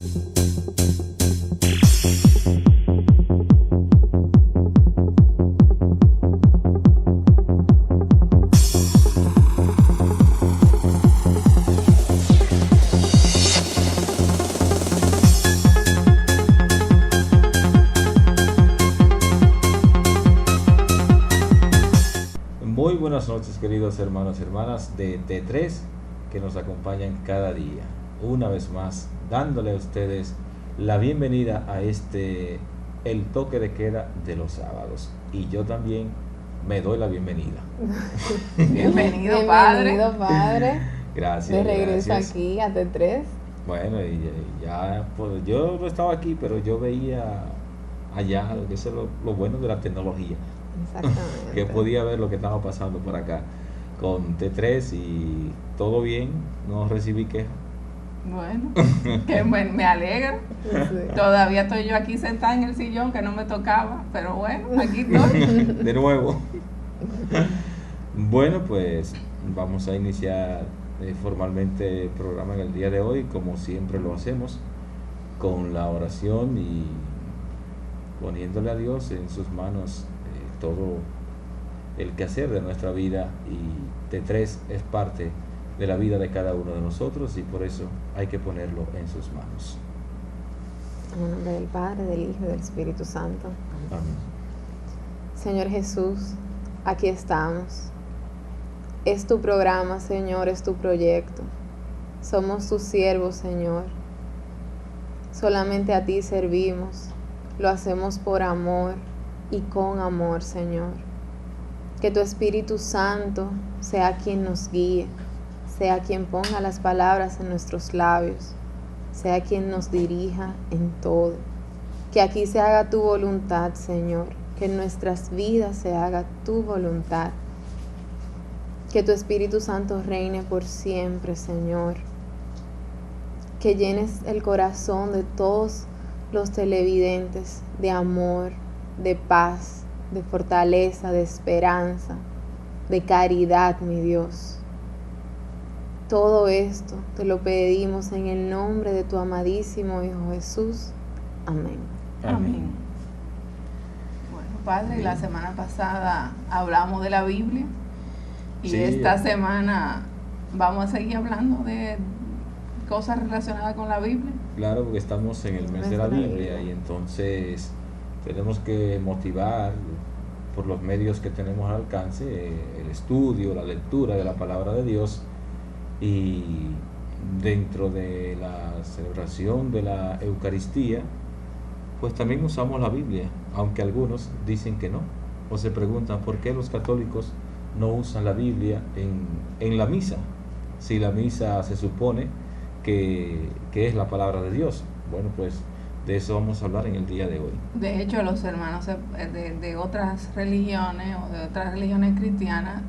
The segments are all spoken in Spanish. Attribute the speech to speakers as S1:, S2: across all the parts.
S1: Muy buenas noches, queridos hermanos y hermanas de T3 que nos acompañan cada día. Una vez más, dándole a ustedes la bienvenida a el toque de queda de los sábados. Y yo también me doy la bienvenida.
S2: Bienvenido, padre.
S3: Bienvenido, padre.
S1: Gracias.
S3: De regreso
S1: gracias.
S3: Aquí a T3.
S1: Bueno, y ya, pues yo no estaba aquí, pero yo veía allá, que eso es lo bueno de la tecnología.
S3: Exactamente.
S1: Que podía ver lo que estaba pasando por acá con T3 y todo bien, no recibí queja.
S2: Bueno, que me alegra.
S3: Sí.
S2: Todavía estoy yo aquí sentada en el sillón que no me tocaba, pero bueno, aquí estoy.
S1: De nuevo. Bueno, pues vamos a iniciar formalmente el programa en el día de hoy, como siempre lo hacemos, con la oración y poniéndole a Dios en sus manos todo el quehacer de nuestra vida, y T3 es parte de la vida de cada uno de nosotros y por eso hay que ponerlo en sus manos.
S3: En el nombre del Padre, del Hijo y del Espíritu Santo.
S1: Amén.
S3: Señor Jesús, aquí estamos. Es tu programa, Señor, es tu proyecto. Somos tus siervos, Señor. Solamente a ti servimos. Lo hacemos por amor y con amor, Señor. Que tu Espíritu Santo sea quien nos guíe, sea quien ponga las palabras en nuestros labios, sea quien nos dirija en todo. Que aquí se haga tu voluntad, Señor, que en nuestras vidas se haga tu voluntad. Que tu Espíritu Santo reine por siempre, Señor. Que llenes el corazón de todos los televidentes de amor, de paz, de fortaleza, de esperanza, de caridad, mi Dios. Todo esto te lo pedimos en el nombre de tu amadísimo Hijo Jesús. Amén.
S2: Amén. Bueno, padre, la semana pasada hablamos de la Biblia y
S1: Sí.
S2: esta semana vamos a seguir hablando de cosas relacionadas con la Biblia.
S1: Claro, porque estamos en el mes de la Biblia y entonces tenemos que motivar por los medios que tenemos al alcance el estudio, la lectura de la palabra de Dios, y dentro de la celebración de la Eucaristía pues también usamos la Biblia, aunque algunos dicen que no, o se preguntan por qué los católicos no usan la Biblia en la misa, si la misa se supone que es la palabra de Dios. Bueno, pues de eso vamos a hablar en el día de hoy.
S2: De hecho, los hermanos de otras religiones o de otras religiones cristianas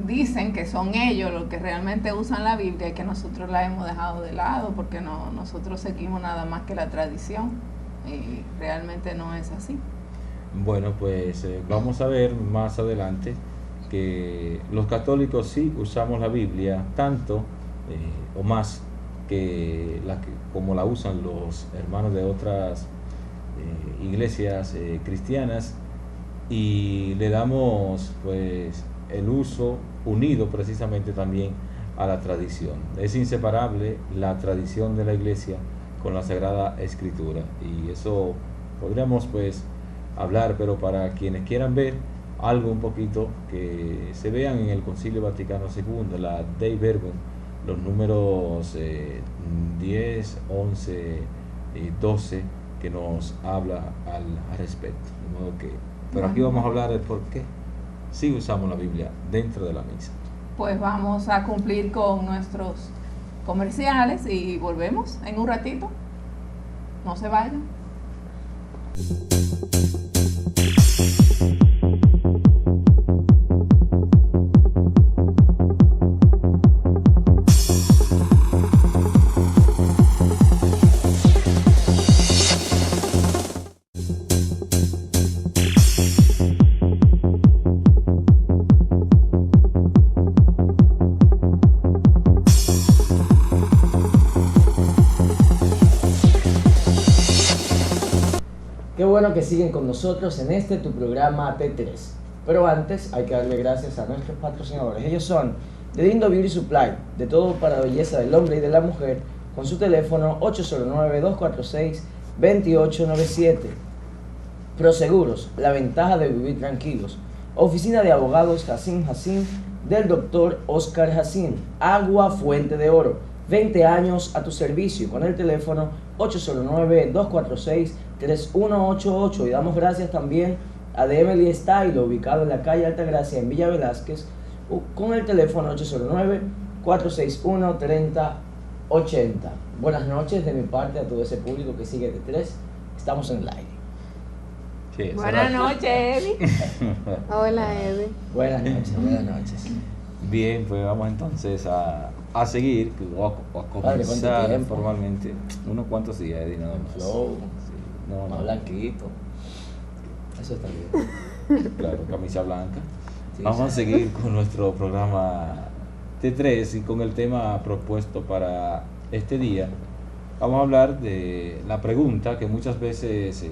S2: dicen que son ellos los que realmente usan la Biblia y que nosotros la hemos dejado de lado porque nosotros seguimos nada más que la tradición, y realmente no es así.
S1: Bueno, pues vamos a ver más adelante que los católicos sí usamos la Biblia tanto o más como la usan los hermanos de otras iglesias cristianas, y le damos pues el uso unido precisamente también a la tradición. Es inseparable la tradición de la iglesia con la Sagrada Escritura, y eso podríamos pues hablar, pero para quienes quieran ver algo un poquito, que se vean en el Concilio Vaticano II, la Dei Verbum, los números 10, 11 y 12, que nos habla al respecto. De modo que, pero aquí vamos a hablar de por qué sí usamos la Biblia dentro de la misa.
S2: Pues vamos a cumplir con nuestros comerciales y volvemos en un ratito. No se vayan.
S4: bueno que siguen con nosotros en este tu programa T3. Pero antes hay que darle gracias a nuestros patrocinadores. Ellos son The Lindo Beauty Supply, de todo para la belleza del hombre y de la mujer, con su teléfono 809-246-2897. Proseguros, la ventaja de vivir tranquilos. Oficina de Abogados Jacín del Dr. Oscar Jacín. Agua Fuente de Oro, 20 años a tu servicio, con el teléfono 809-246-3188. Y damos gracias también a The Emily Style, ubicado en la calle Altagracia en Villa Velázquez, con el teléfono 809-461-3080. Buenas noches de mi parte a todo ese público que sigue de T3. Estamos en el aire.
S1: Sí,
S2: Buenas noches, Eddie.
S3: Hola, Eddie.
S4: Buenas noches.
S1: Bien, pues vamos entonces a seguir, o a
S4: Padre,
S1: comenzar
S4: ¿cuánto tiempo?
S1: formalmente unos cuantos días, Eddie, nada más.
S4: Flow,
S1: Sí, no,
S4: más
S1: no,
S4: blanquito. Eso está bien.
S1: claro, camisa blanca.
S4: Sí,
S1: Vamos a
S4: sí.
S1: seguir con nuestro programa T3 y con el tema propuesto para este día. Vamos a hablar de la pregunta que muchas veces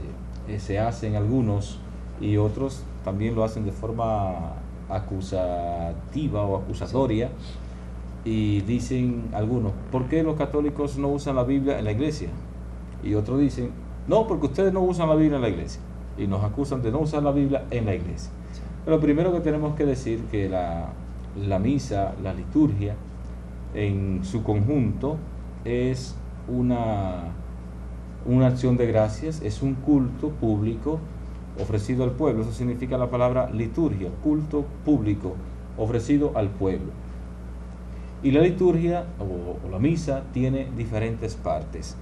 S1: se hacen algunos y otros también lo hacen de forma acusativa o acusatoria, y dicen algunos: ¿por qué los católicos no usan la Biblia en la iglesia? Y otros dicen: no, porque ustedes no usan la Biblia en la iglesia, y nos acusan de no usar la Biblia en la iglesia. Pero primero que tenemos que decir que la misa, la liturgia en su conjunto es una acción de gracias, es un culto público ofrecido al pueblo. Eso significa la palabra liturgia, culto público ofrecido al pueblo. Y la liturgia o la misa tiene diferentes partes.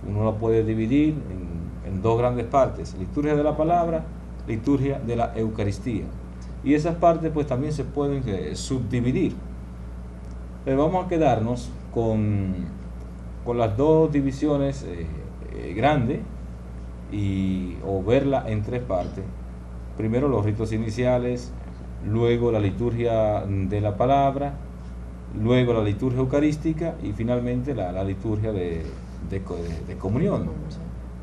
S1: Uno la puede dividir en dos grandes partes: liturgia de la palabra, liturgia de la Eucaristía. Y esas partes pues también se pueden subdividir. Pero vamos a quedarnos con las dos divisiones grandes, o verla en tres partes. Primero los ritos iniciales, luego la liturgia de la palabra, luego la liturgia eucarística y finalmente la liturgia de comunión.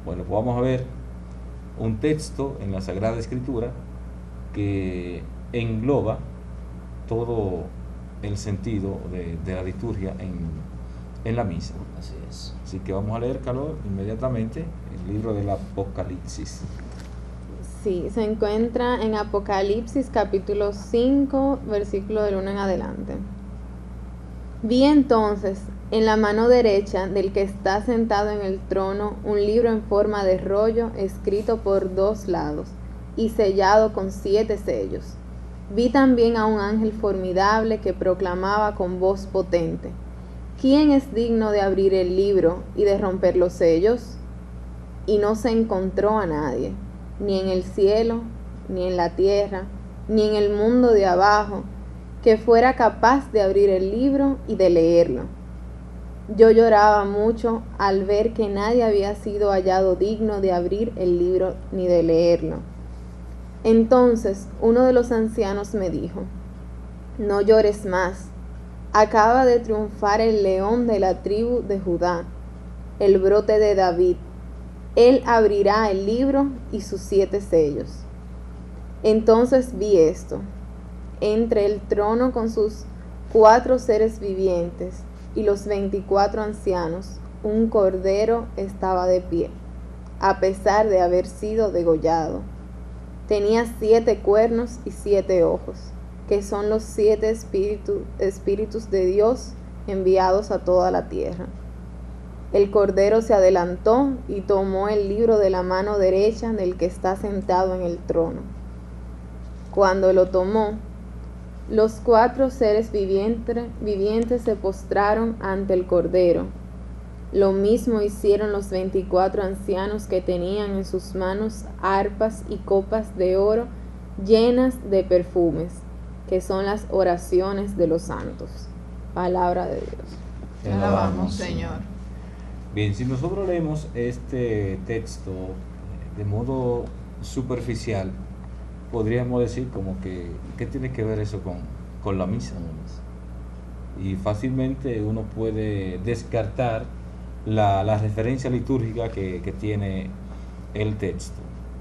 S1: Bueno, pues vamos a ver un texto en la Sagrada Escritura que engloba todo el sentido de la liturgia en la misa.
S4: Así es.
S1: Así que vamos a leer, Calor, inmediatamente el libro del Apocalipsis.
S3: Sí, se encuentra en Apocalipsis capítulo 5, versículo del 1 en adelante. Vi entonces en la mano derecha del que está sentado en el trono un libro en forma de rollo, escrito por dos lados y sellado con 7 sellos. Vi también a un ángel formidable que proclamaba con voz potente: ¿quién es digno de abrir el libro y de romper los sellos? Y no se encontró a nadie, ni en el cielo, ni en la tierra, ni en el mundo de abajo, que fuera capaz de abrir el libro y de leerlo. Yo lloraba mucho al ver que nadie había sido hallado digno de abrir el libro ni de leerlo. Entonces uno de los ancianos me dijo: no llores más. Acaba de triunfar el león de la tribu de Judá, el brote de David. Él abrirá el libro y sus 7 sellos. Entonces vi esto: entre el trono con sus 4 seres vivientes y los 24 ancianos, un cordero estaba de pie, a pesar de haber sido degollado. Tenía 7 cuernos y 7 ojos, que son los 7 espíritus de Dios enviados a toda la tierra. El cordero se adelantó y tomó el libro de la mano derecha del que está sentado en el trono. Cuando lo tomó, los 4 seres vivientes se postraron ante el cordero. Lo mismo hicieron los 24 ancianos, que tenían en sus manos arpas y copas de oro llenas de perfumes, que son las oraciones de los santos. Palabra de Dios.
S2: Te alabamos, Señor.
S1: Bien, si nosotros leemos este texto de modo superficial, podríamos decir como que ¿qué tiene que ver eso con la misa? Y fácilmente uno puede descartar la referencia litúrgica que tiene el texto.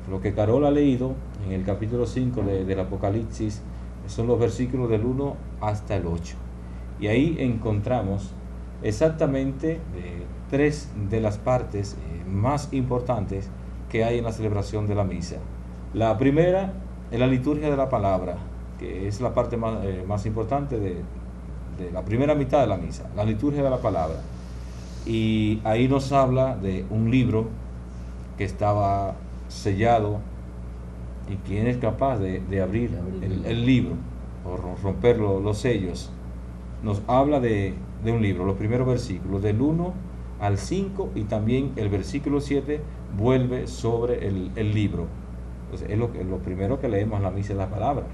S1: Lo que Carol ha leído en el capítulo 5 del Apocalipsis son los versículos del 1 hasta el 8. Y ahí encontramos exactamente tres de las partes más importantes que hay en la celebración de la misa. La primera es la liturgia de la palabra, que es la parte más importante de la primera mitad de la misa, la liturgia de la palabra. Y ahí nos habla de un libro que estaba sellado, y quién es capaz de abrir el libro o romper los sellos. Nos habla de un libro, los primeros versículos del 1 al 5, y también el versículo 7 vuelve sobre el libro. Entonces es lo primero que leemos en la misa de la palabra.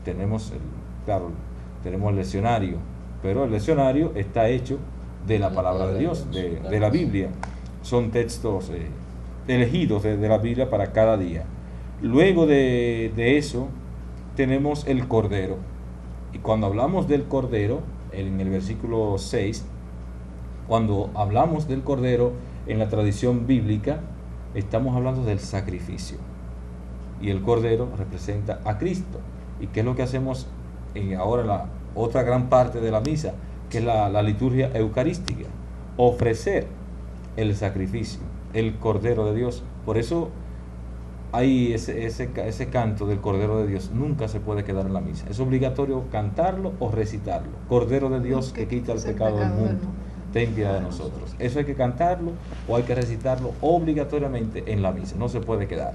S1: Tenemos el leccionario, pero el leccionario está hecho de la palabra de Dios, de la Biblia. Son textos elegidos de la Biblia para cada día. Luego de eso tenemos el Cordero, y cuando hablamos del Cordero, en el versículo 6, cuando hablamos del Cordero en la tradición bíblica, estamos hablando del sacrificio, y el Cordero representa a Cristo. ¿Y qué es lo que hacemos ahora en la otra gran parte de la misa, que es la liturgia eucarística? Ofrecer el sacrificio, el Cordero de Dios. Por eso hay ese canto del Cordero de Dios, nunca se puede quedar en la misa. Es obligatorio cantarlo o recitarlo. Cordero de Dios que quita el pecado del mundo, ten piedad de nosotros. Eso hay que cantarlo o hay que recitarlo obligatoriamente en la misa, no se puede quedar.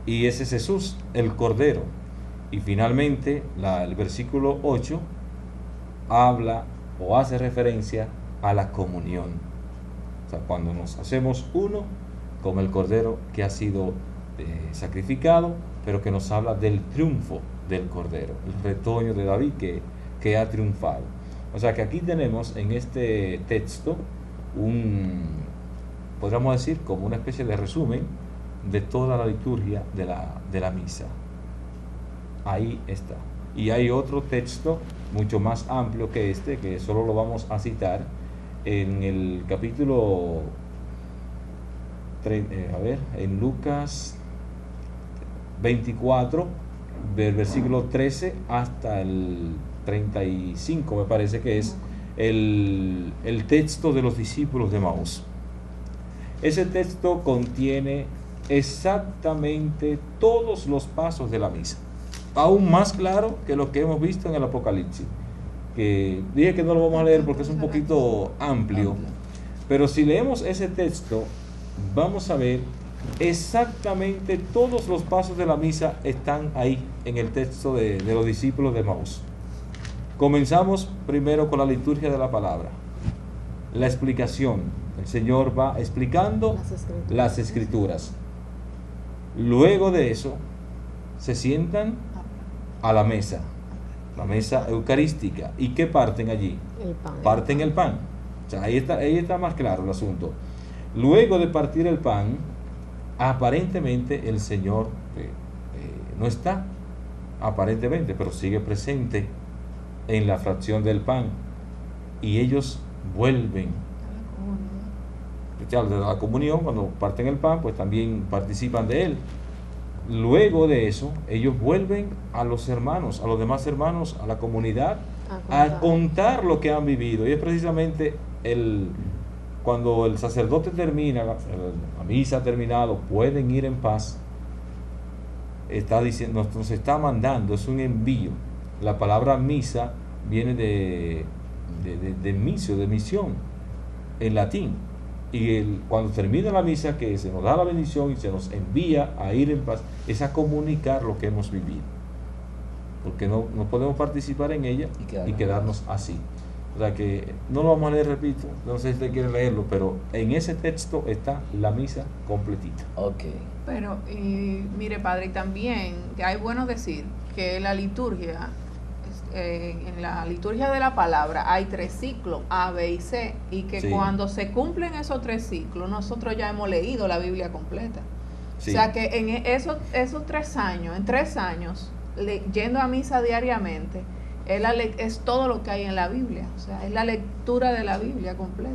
S1: Y ese es Jesús, el Cordero. Y finalmente el versículo 8 habla o hace referencia a la comunión. O sea, cuando nos hacemos uno con el Cordero que ha sido sacrificado, pero que nos habla del triunfo del Cordero, el retoño de David que ha triunfado. O sea que aquí tenemos en este texto podríamos decir como una especie de resumen de toda la liturgia de la misa. Ahí está. Y hay otro texto mucho más amplio que este, que solo lo vamos a citar en el capítulo en Lucas 24, del versículo 13 hasta el 35, me parece que es el texto de los discípulos de Maús. Ese texto contiene exactamente todos los pasos de la misa, aún más claro que lo que hemos visto en el Apocalipsis, que dije que no lo vamos a leer porque es un poquito amplio, pero si leemos ese texto vamos a ver exactamente todos los pasos de la misa están ahí en el texto de los discípulos de Maús. Comenzamos primero con la liturgia de la palabra, la explicación. El Señor va explicando las escrituras. Luego de eso se sientan a la mesa eucarística. ¿Y qué parten allí?
S3: El pan.
S1: Parten el pan. O sea, ahí está más claro el asunto. Luego de partir el pan, aparentemente el Señor no está, aparentemente, pero sigue presente en la fracción del pan, y ellos vuelven de la comunión. Cuando parten el pan, pues también participan de él. Luego de eso, ellos vuelven a los hermanos, a los demás hermanos, a la comunidad, a contar lo que han vivido. Y es precisamente cuando el sacerdote termina, la misa ha terminado, pueden ir en paz. Está diciendo, nos está mandando, es un envío. La palabra misa viene de misio, de misión, en latín. Y cuando termina la misa, que se nos da la bendición y se nos envía a ir en paz, es a comunicar lo que hemos vivido, porque no podemos participar en ella y quedarnos así. O sea que no lo vamos a leer, repito, no sé si usted quiere leerlo, pero en ese texto está la misa completita.
S4: Ok.
S2: Pero, mire, padre, y también hay bueno decir que la liturgia, en la liturgia de la palabra hay 3 ciclos, A, B y C, y que
S1: Sí.
S2: cuando se cumplen esos 3 ciclos, nosotros ya hemos leído la Biblia completa.
S1: Sí.
S2: O sea que en esos 3 años, en 3 años, yendo a misa diariamente, es todo lo que hay en la Biblia. O sea, es la lectura de la Biblia completa.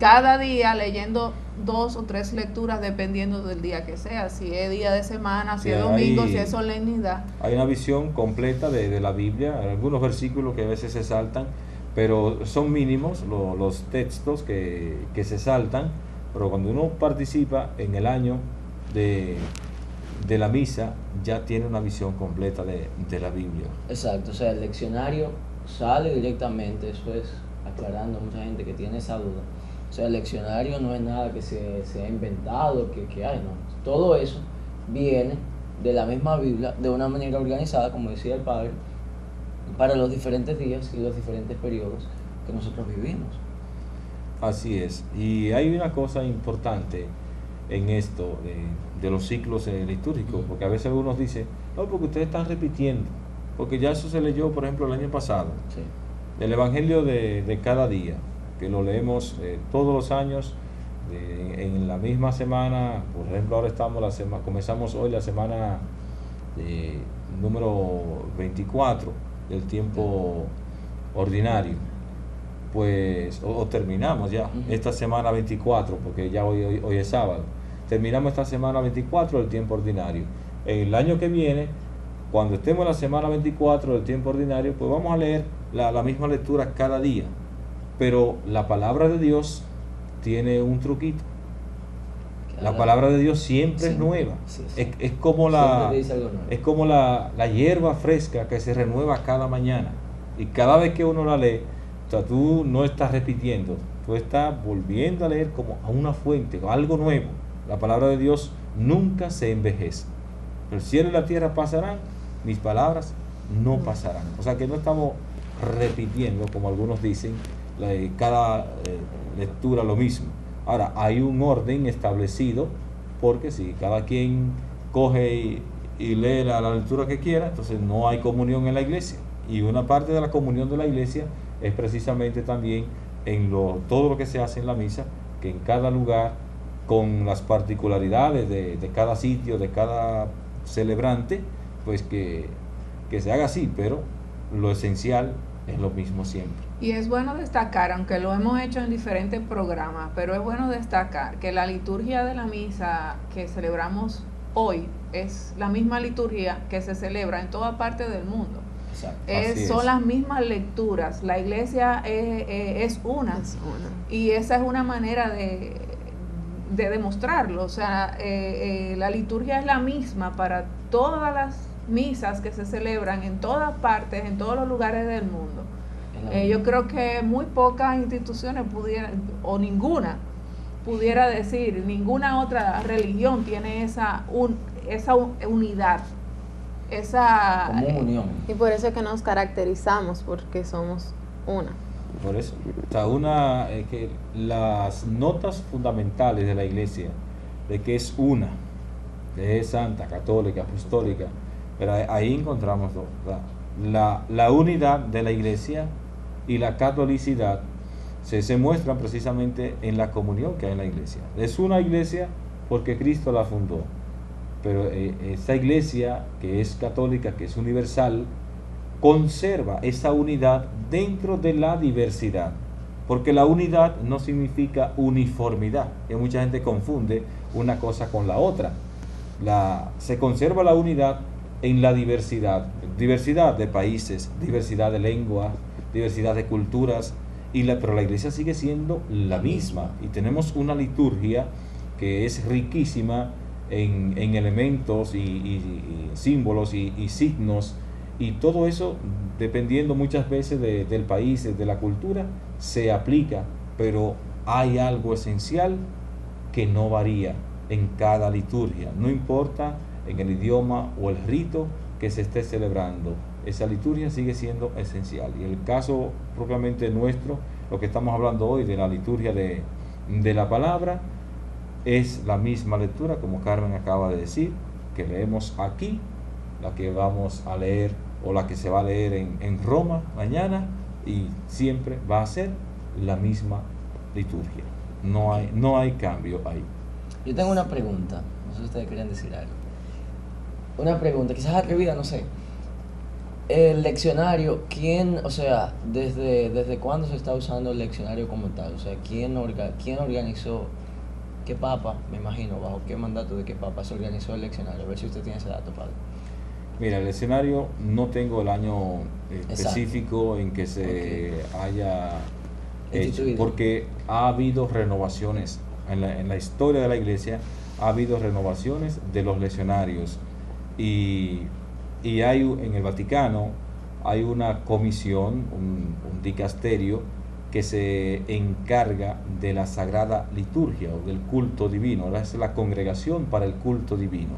S2: cada día leyendo 2 o 3 lecturas dependiendo del día que sea, si es día de semana, si
S1: Sí,
S2: es domingo,
S1: hay-
S2: si es solemnidad.
S1: Hay una visión completa de la Biblia, algunos versículos que a veces se saltan, pero son mínimos los textos que se saltan, pero cuando uno participa en el año de la misa, ya tiene una visión completa de la Biblia.
S4: Exacto, o sea, el leccionario sale directamente, eso es aclarando a mucha gente que tiene esa duda. O sea, el leccionario no es nada que se ha inventado, que hay, no. Todo eso viene de la misma Biblia, de una manera organizada, como decía el padre, para los diferentes días y los diferentes periodos que nosotros vivimos.
S1: Así es. Y hay una cosa importante en esto de los ciclos litúrgicos, porque a veces algunos dicen, no, porque ustedes están repitiendo, porque ya eso se leyó, por ejemplo, el año pasado,
S4: Sí.
S1: el Evangelio de cada día, que lo leemos todos los años en la misma semana. Por ejemplo, ahora comenzamos hoy la semana número 24 del tiempo ordinario, pues, o terminamos ya esta semana 24, porque ya hoy es sábado, terminamos esta semana 24 del tiempo ordinario. El año que viene, cuando estemos en la semana 24 del tiempo ordinario, pues vamos a leer la misma lectura cada día, pero la palabra de Dios tiene un truquito. La palabra de Dios siempre es nueva.
S4: Sí.
S1: Es como
S4: Siempre dice algo nuevo.
S1: es como la hierba fresca que se renueva cada mañana. Y cada vez que uno la lee, o sea, tú no estás repitiendo, tú estás volviendo a leer como a una fuente, algo nuevo. La palabra de Dios nunca se envejece. El cielo y la tierra pasarán, mis palabras no pasarán. O sea que no estamos repitiendo, como algunos dicen, cada lectura lo mismo. Ahora, hay un orden establecido, porque si cada quien coge y lee la lectura que quiera, entonces no hay comunión en la iglesia. Y una parte de la comunión de la iglesia es precisamente también en todo lo que se hace en la misa, que en cada lugar, con las particularidades de cada sitio, de cada celebrante, pues que se haga así, pero lo esencial es lo mismo siempre.
S2: Y es bueno destacar, aunque lo hemos hecho en diferentes programas, pero es bueno destacar que la liturgia de la misa que celebramos hoy es la misma liturgia que se celebra en toda parte del mundo.
S4: Exacto.
S2: Son las mismas lecturas, la iglesia es una, y esa es una manera de demostrarlo. O sea, la liturgia es la misma para todas las misas que se celebran en todas partes, en todos los lugares del mundo. Yo creo que muy pocas instituciones o ninguna pudiera decir, ninguna otra religión tiene esa unidad, esa
S4: Como unión.
S3: Y por eso es que nos caracterizamos, porque somos una.
S1: Por eso, o sea, que las notas fundamentales de la iglesia, de que es una, de es santa, católica, apostólica, pero ahí encontramos dos, la unidad de la iglesia y la catolicidad se muestran precisamente en la comunión que hay en la iglesia. Es una iglesia porque Cristo la fundó, pero esta iglesia que es católica, que es universal, conserva esa unidad dentro de la diversidad, porque la unidad no significa uniformidad, que mucha gente confunde una cosa con la otra. Se conserva la unidad en la diversidad de países, diversidad de lenguas, diversidad de culturas, pero la iglesia sigue siendo la misma, y tenemos una liturgia que es riquísima en elementos y símbolos y signos, y todo eso, dependiendo muchas veces del país, de la cultura, se aplica, pero hay algo esencial que no varía en cada liturgia, no importa en el idioma o el rito que se esté celebrando, esa liturgia sigue siendo esencial. Y el caso propiamente nuestro, lo que estamos hablando hoy de la liturgia de la palabra, es la misma lectura, como Carmen acaba de decir, que leemos aquí, la que vamos a leer o la que se va a leer en Roma mañana, y siempre va a ser la misma liturgia. No hay cambio ahí.
S4: Yo tengo una pregunta, no sé si ustedes querían decir algo. Una pregunta, quizás atrevida, no sé. El leccionario, ¿quién, o sea, desde cuándo se está usando el leccionario como tal? O sea, ¿quién organizó, qué papa, me imagino, bajo qué mandato de qué papa se organizó el leccionario? A ver si usted tiene ese dato, padre.
S1: Mira, el escenario no tengo el año específico en que se haya hecho,
S4: Instituido.
S1: porque ha habido renovaciones en la historia de la iglesia, ha habido renovaciones de los leccionarios y hay en el Vaticano hay una comisión, un dicasterio que se encarga de la Sagrada Liturgia o del culto divino, es la Congregación para el Culto Divino.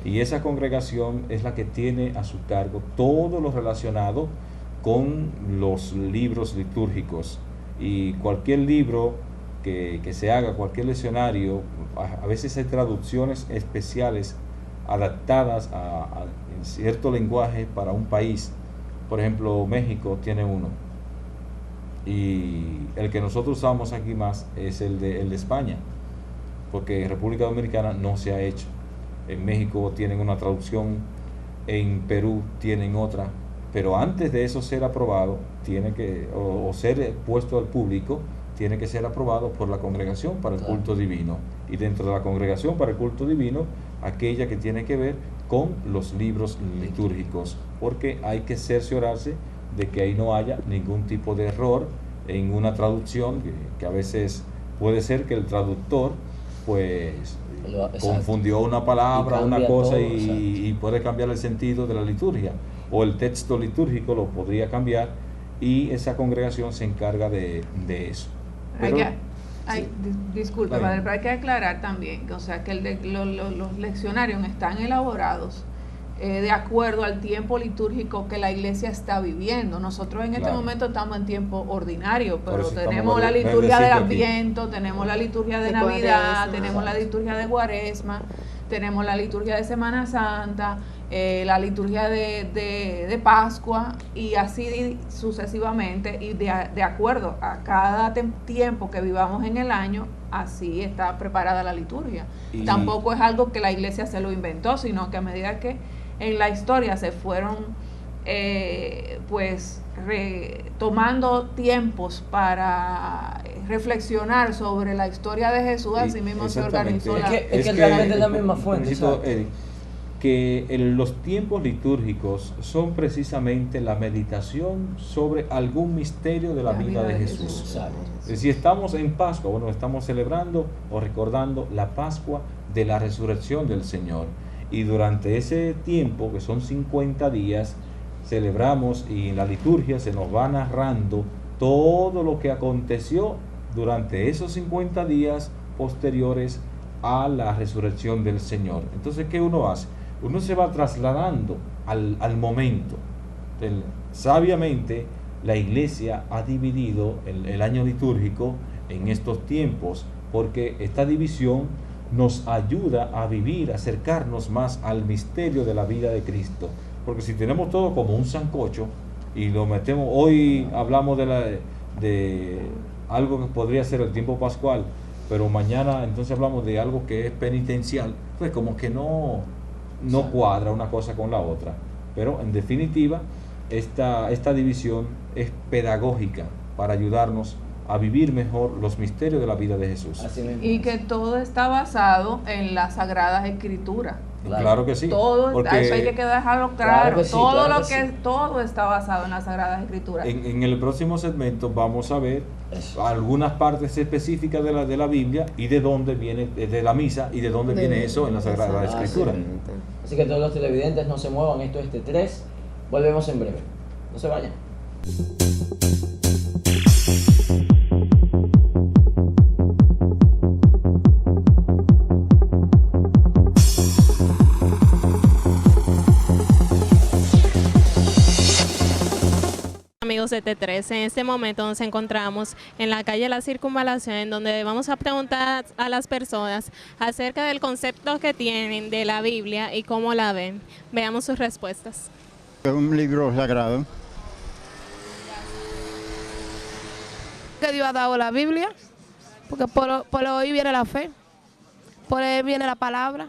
S1: Y esa congregación es la que tiene a su cargo todo lo relacionado con los libros litúrgicos. Y cualquier libro que se haga, cualquier leccionario, a veces hay traducciones especiales adaptadas en cierto lenguaje para un país. Por ejemplo, México tiene uno. Y el que nosotros usamos aquí más es el de España, porque en República Dominicana no se ha hecho. En México tienen una traducción, en Perú tienen otra, pero antes de eso ser aprobado, tiene que, o ser puesto al público, tiene que ser aprobado por la Congregación para el Culto Divino. Y dentro de la Congregación para el Culto Divino, aquella que tiene que ver con los libros litúrgicos, porque hay que cerciorarse de que ahí no haya ningún tipo de error en una traducción, que a veces puede ser que el traductor pues confundió una palabra, una cosa todo, y puede cambiar el sentido de la liturgia, o el texto litúrgico lo podría cambiar, y esa congregación se encarga de eso. Pero,
S2: disculpe, padre, pero hay que aclarar también, o sea, que los leccionarios están elaborados de acuerdo al tiempo litúrgico que la iglesia está viviendo. Nosotros en este momento estamos en tiempo ordinario, pero tenemos la liturgia del Adviento, tenemos la liturgia de Navidad, tenemos la liturgia de Cuaresma, tenemos la liturgia de Semana Santa, la liturgia de Pascua, y así sucesivamente, y de acuerdo a cada tiempo que vivamos en el año, así está preparada la liturgia. Tampoco es algo que la iglesia se lo inventó, sino que a medida que en la historia se fueron tomando tiempos para reflexionar sobre la historia de Jesús, así mismo se organizó la...
S4: Es que realmente es la misma fuente.
S1: Que los tiempos litúrgicos son precisamente la meditación sobre algún misterio de la vida de Jesús. Si estamos en Pascua, bueno, estamos celebrando o recordando la Pascua de la resurrección del Señor. Y durante ese tiempo, que son 50 días, celebramos, y en la liturgia se nos va narrando todo lo que aconteció durante esos 50 días posteriores a la resurrección del Señor. Entonces, ¿qué uno hace? Uno se va trasladando al momento. Sabiamente, la iglesia ha dividido el año litúrgico en estos tiempos, porque esta división nos ayuda a vivir, a acercarnos más al misterio de la vida de Cristo. Porque si tenemos todo como un sancocho y lo metemos, hoy hablamos de algo que podría ser el tiempo pascual, pero mañana entonces hablamos de algo que es penitencial, pues como que no cuadra una cosa con la otra. Pero en definitiva, esta división es pedagógica para ayudarnos a vivir mejor los misterios de la vida de Jesús.
S2: Y que todo está basado en las Sagradas Escrituras.
S1: Claro que sí.
S2: Todo, eso hay que dejarlo claro. Todo está basado en las Sagradas Escrituras.
S1: En el próximo segmento vamos a ver algunas partes específicas de la Biblia y de dónde viene, de la misa, y de dónde viene eso en la Sagrada Escritura.
S4: Así que todos los televidentes no se muevan, esto es T3. Volvemos en breve. No se vayan.
S5: Amigos de T3, en este momento nos encontramos en la calle La Circunvalación, en donde vamos a preguntar a las personas acerca del concepto que tienen de la Biblia y cómo la ven. Veamos sus respuestas.
S6: Es un libro sagrado.
S7: Que Dios ha dado la Biblia, porque por hoy viene la fe, por él viene la palabra.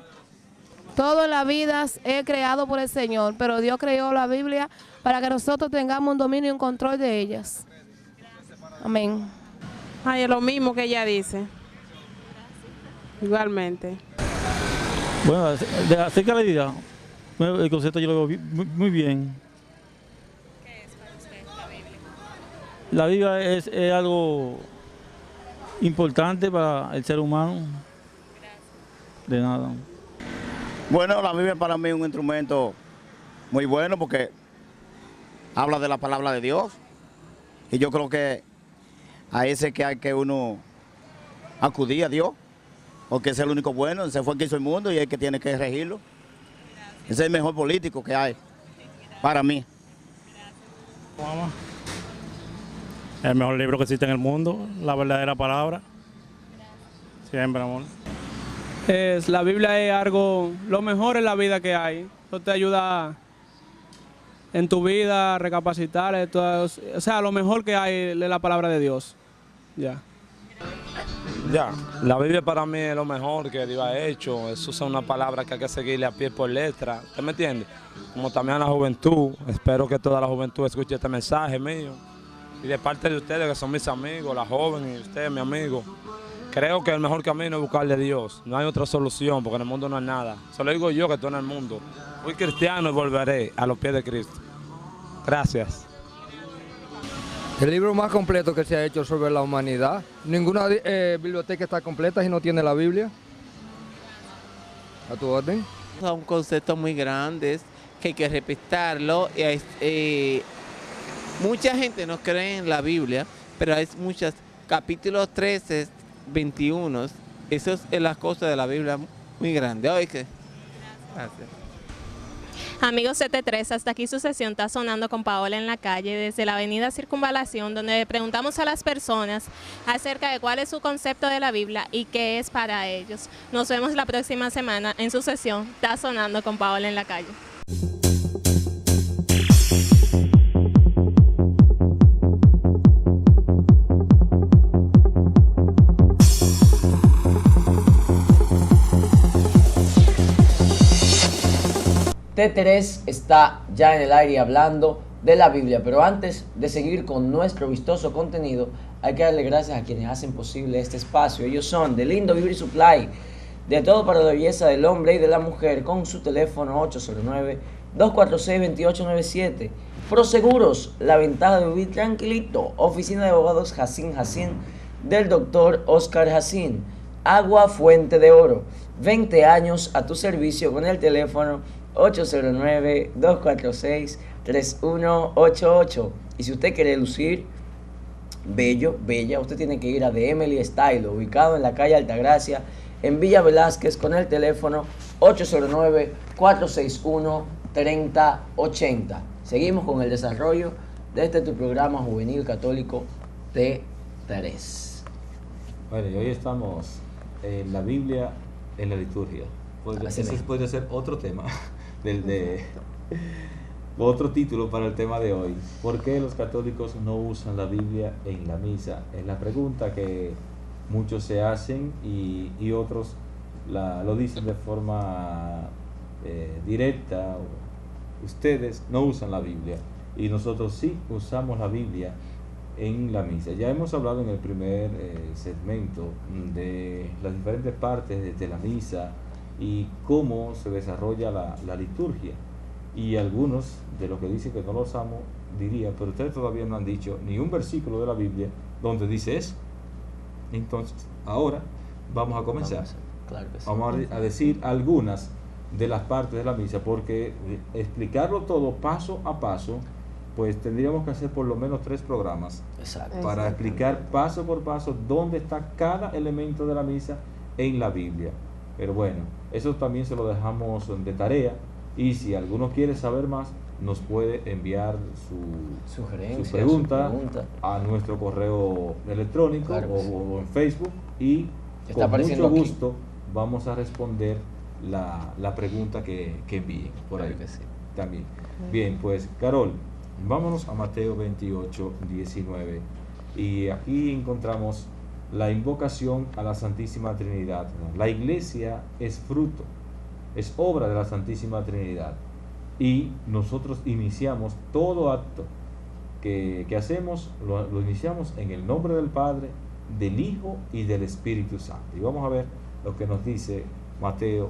S7: Todo en la vida es creado por el Señor, pero Dios creó la Biblia para que nosotros tengamos un dominio y un control de ellas. Amén.
S8: Ay, es lo mismo que ella dice. Igualmente.
S9: Bueno, acerca de la Biblia, el concepto yo lo veo muy bien.
S5: ¿Qué es para usted la Biblia?
S9: La Biblia es algo importante para el ser humano. De nada.
S6: Bueno, la Biblia para mí es un instrumento muy bueno porque habla de la palabra de Dios. Y yo creo que a ese que hay que uno acudir a Dios, porque es el único bueno, ese fue el que hizo el mundo y es el que tiene que regirlo. Ese es el mejor político que hay, para mí.
S10: Mamá. El mejor libro que existe en el mundo, la verdadera palabra. Siempre, amor.
S11: La Biblia es algo, lo mejor en la vida que hay. Eso te ayuda en tu vida a recapacitar, o sea, lo mejor que hay es la palabra de Dios. Ya.
S12: Ya, la Biblia para mí es lo mejor que Dios ha hecho. Eso es una palabra que hay que seguirle a pie por letra. ¿Usted me entiende? Como también a la juventud. Espero que toda la juventud escuche este mensaje mío. Y de parte de ustedes, que son mis amigos, la joven y usted, mi amigo. Creo que el mejor camino es buscarle a Dios. No hay otra solución, porque en el mundo no hay nada. Solo digo yo que estoy en el mundo. Fui cristiano y volveré a los pies de Cristo. Gracias.
S13: El libro más completo que se ha hecho sobre la humanidad. Ninguna biblioteca está completa si no tiene la Biblia. A tu orden.
S14: Son conceptos muy grandes que hay que respetarlo. Mucha gente no cree en la Biblia, pero hay muchas, capítulos 13, 21, eso es la cosa de la Biblia muy grande. Gracias.
S5: Amigos CT3, hasta aquí su sesión Está Sonando con Paola en la Calle, desde la avenida Circunvalación, donde preguntamos a las personas acerca de cuál es su concepto de la Biblia y qué es para ellos. Nos vemos la próxima semana en su sesión Está Sonando con Paola en la Calle.
S4: T3 está ya en el aire hablando de la Biblia, pero antes de seguir con nuestro vistoso contenido, hay que darle gracias a quienes hacen posible este espacio. Ellos son de Lindo Beauty Supply, de todo para la belleza del hombre y de la mujer, con su teléfono 809-246-2897. Proseguros, la ventaja de vivir tranquilito. Oficina de abogados Jacín del doctor Oscar Jacín. Agua Fuente de Oro, 20 años a tu servicio con el teléfono 809-246-3188. Y si usted quiere lucir bella, usted tiene que ir a The Emily Style, ubicado en la calle Altagracia, en Villa Velázquez, con el teléfono 809-461-3080. Seguimos con el desarrollo de este tu programa juvenil católico T3.
S1: Bueno, y hoy estamos en la Biblia, en la liturgia. Ese puede ser otro tema, otro título para el tema de hoy. ¿Por qué los católicos no usan la Biblia en la misa? Es la pregunta que muchos se hacen y otros lo dicen de forma directa. Ustedes no usan la Biblia y nosotros sí usamos la Biblia en la misa. Ya hemos hablado en el primer segmento de las diferentes partes de la misa y cómo se desarrolla la liturgia. Y algunos de los que dicen que no lo usamos dirían, pero ustedes todavía no han dicho ni un versículo de la Biblia donde dice eso. Entonces, ahora vamos a comenzar. Vamos a decir algunas de las partes de la misa, porque explicarlo todo paso a paso, pues tendríamos que hacer por lo menos 3 programas. Para explicar paso por paso dónde está cada elemento de la misa en la Biblia. Pero bueno, eso también se lo dejamos de tarea, y si alguno quiere saber más, nos puede enviar su pregunta a nuestro correo electrónico o en Facebook, y con mucho gusto vamos a responder la pregunta que envíen por ahí también. Bien, pues Carol, vámonos a Mateo 28, 19, y aquí encontramos la invocación a la Santísima Trinidad. La iglesia es fruto, es obra de la Santísima Trinidad. Y nosotros iniciamos todo acto que hacemos, lo iniciamos en el nombre del Padre, del Hijo y del Espíritu Santo. Y vamos a ver lo que nos dice Mateo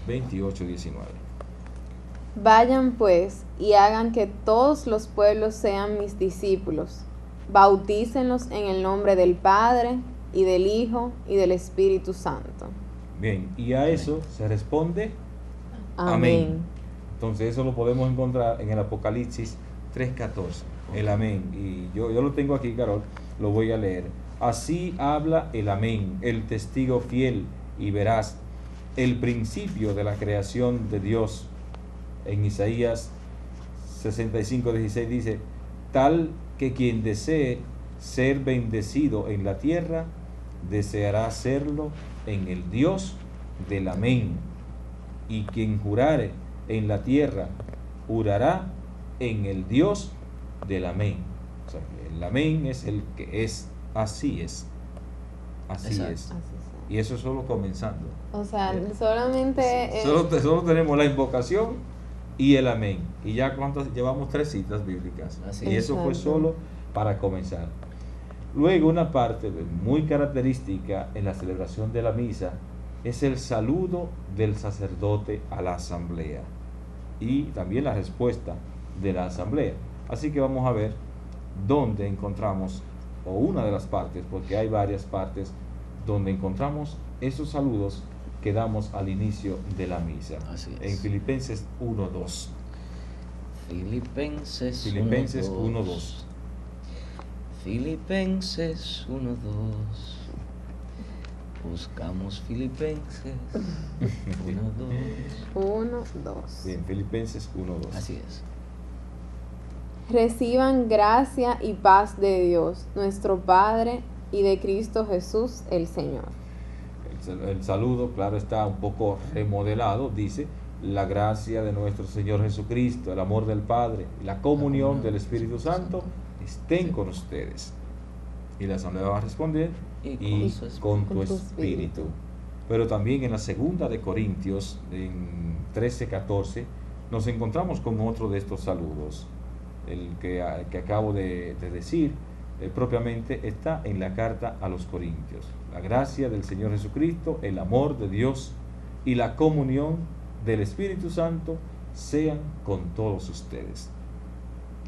S1: 28, 19.
S3: Vayan pues y hagan que todos los pueblos sean mis discípulos. Bautícenlos en el nombre del Padre y del Hijo y del Espíritu Santo.
S1: Bien, y a eso se responde
S3: Amén.
S1: Entonces eso lo podemos encontrar en el Apocalipsis 3:14, el amén. Y yo lo tengo aquí, Carol, lo voy a leer. Así habla el amén, el testigo fiel y veraz, el principio de la creación de Dios. En Isaías 65:16 dice, tal que quien desee ser bendecido en la tierra, deseará serlo en el Dios del amén. Y quien jurare en la tierra, jurará en el Dios del amén. O sea, el amén es el que es, así es. Así
S3: Exacto.
S1: es. Y eso es solo comenzando.
S3: O sea, solamente...
S1: Solo tenemos la invocación y el amén. Y ya llevamos 3 citas bíblicas.
S4: Así
S1: y
S4: es.
S1: eso fue
S3: Exacto.
S1: solo para comenzar. Luego, una parte muy característica en la celebración de la misa es el saludo del sacerdote a la asamblea y también la respuesta de la asamblea. Así que vamos a ver dónde encontramos, o una de las partes, porque hay varias partes donde encontramos esos saludos que damos al inicio de la misa.
S4: Así es.
S1: En Filipenses 1:2.
S4: Filipenses
S1: 1:2.
S4: Filipenses 1:2. Buscamos Filipenses 1:2.
S3: 1:2.
S1: Bien, Filipenses 1:2.
S4: Así es.
S3: Reciban gracia y paz de Dios, nuestro Padre, y de Cristo Jesús, el Señor.
S1: El saludo, claro, está un poco remodelado. Dice, la gracia de nuestro Señor Jesucristo, el amor del Padre, la comunión del Espíritu Santo estén con ustedes. Y la asamblea va a responder, y con tu espíritu. Pero también en la segunda de Corintios, en 13:14, nos encontramos con otro de estos saludos. El que acabo de decir, propiamente está en la carta a los Corintios. La gracia del Señor Jesucristo, el amor de Dios y la comunión del Espíritu Santo sean con todos ustedes.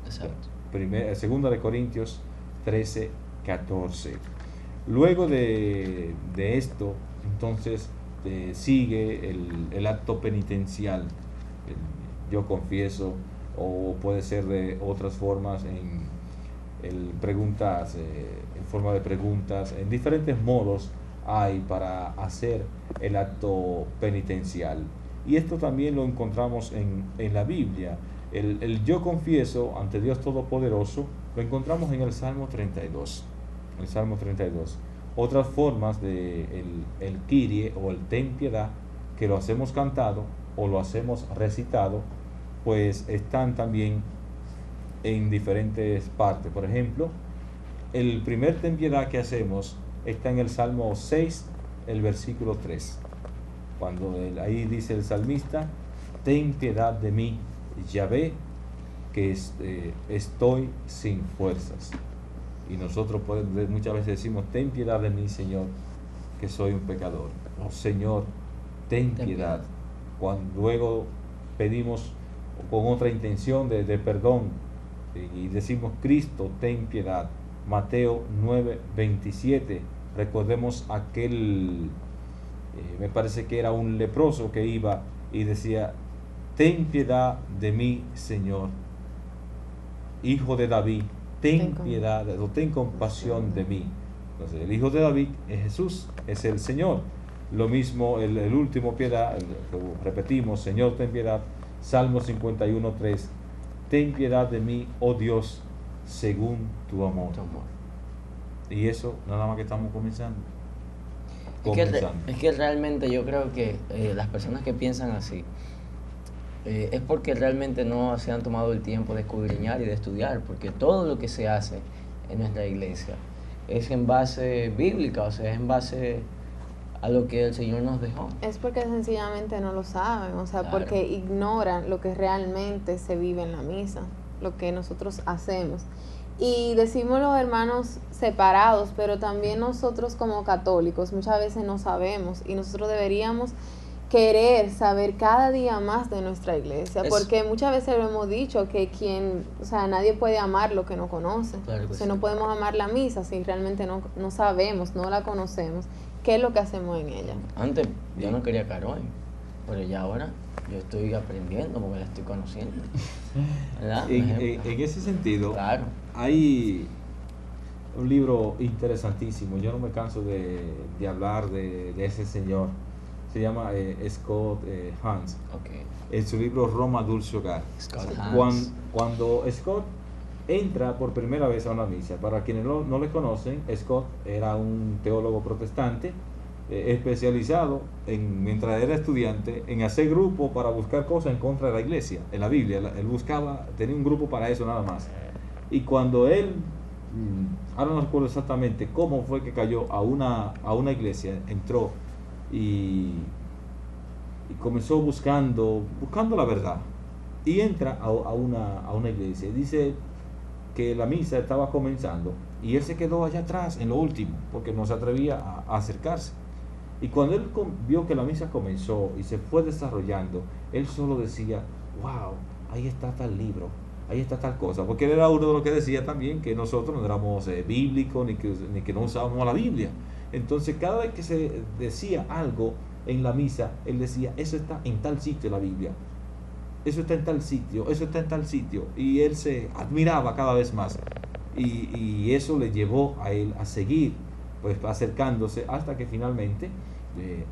S4: Exacto.
S1: Segunda de Corintios 13:14. Luego de esto, entonces sigue el acto penitencial. Yo confieso, o puede ser de otras formas, en preguntas, en forma de preguntas, en diferentes modos hay para hacer el acto penitencial. Y esto también lo encontramos en la Biblia. El yo confieso ante Dios Todopoderoso lo encontramos en el Salmo 32. El Salmo 32. Otras formas de el Kyrie o el Ten Piedad, que lo hacemos cantado o lo hacemos recitado, pues están también en diferentes partes. Por ejemplo, el primer Ten Piedad que hacemos está en el Salmo 6, el versículo 3. Cuando ahí dice el salmista, ten piedad de mí, Yahvé, que estoy sin fuerzas. Y nosotros muchas veces decimos, ten piedad de mí, Señor, que soy un pecador. Oh Señor, ten piedad. Cuando luego pedimos con otra intención de perdón y decimos, Cristo, ten piedad. Mateo 9:27. Recordemos aquel, me parece que era un leproso que iba y decía, ten piedad de mí, Señor, Hijo de David, ten piedad, o ten compasión de mí. Entonces, el Hijo de David es Jesús, es el Señor. Lo mismo el último piedad, repetimos, Señor, ten piedad. Salmo 51:3, ten piedad de mí, oh Dios, según tu amor. Y eso nada más que estamos comenzando.
S4: Es que realmente yo creo que las personas que piensan así es porque realmente no se han tomado el tiempo de escudriñar y de estudiar, porque todo lo que se hace en nuestra iglesia es en base bíblica, o sea, es en base a lo que el Señor nos dejó.
S3: Es porque sencillamente no lo saben, o sea,
S4: Claro.
S3: porque ignoran lo que realmente se vive en la misa, lo que nosotros hacemos. Y decimos los hermanos separados, pero también nosotros como católicos muchas veces no sabemos y nosotros deberíamos querer saber cada día más de nuestra iglesia, porque muchas veces lo hemos dicho que o sea, nadie puede amar lo que no conoce.
S4: Claro que
S3: O sea,
S4: sí.
S3: no podemos amar la misa si realmente no sabemos, no la conocemos, qué es lo que hacemos en ella.
S4: Antes yo no quería Carol, pero ya ahora yo estoy aprendiendo porque la estoy conociendo. ¿Verdad?
S1: En ese sentido,
S4: Claro.
S1: hay un libro interesantísimo. Yo no me canso de hablar de ese señor. Se llama Scott Hans. En su libro Roma Dulce Hogar.
S4: Scott Hans.
S1: Cuando Scott entra por primera vez a una misa, para quienes no le conocen, Scott era un teólogo protestante especializado mientras era estudiante, en hacer grupos para buscar cosas en contra de la iglesia, en la Biblia. Él tenía un grupo para eso nada más. Y cuando él, ahora no recuerdo exactamente cómo fue que cayó a una iglesia, entró y comenzó buscando la verdad, y entra a una iglesia. Dice que la misa estaba comenzando y él se quedó allá atrás en lo último porque no se atrevía a acercarse. Y cuando él vio que la misa comenzó y se fue desarrollando, él solo decía: wow, ahí está tal libro, ahí está tal cosa, porque él era uno de los que decía también que nosotros no éramos bíblicos ni que no usábamos la Biblia. Entonces cada vez que se decía algo en la misa, él decía: eso está en tal sitio la Biblia, eso está en tal sitio, eso está en tal sitio, y él se admiraba cada vez más, y eso le llevó a él a seguir pues acercándose hasta que finalmente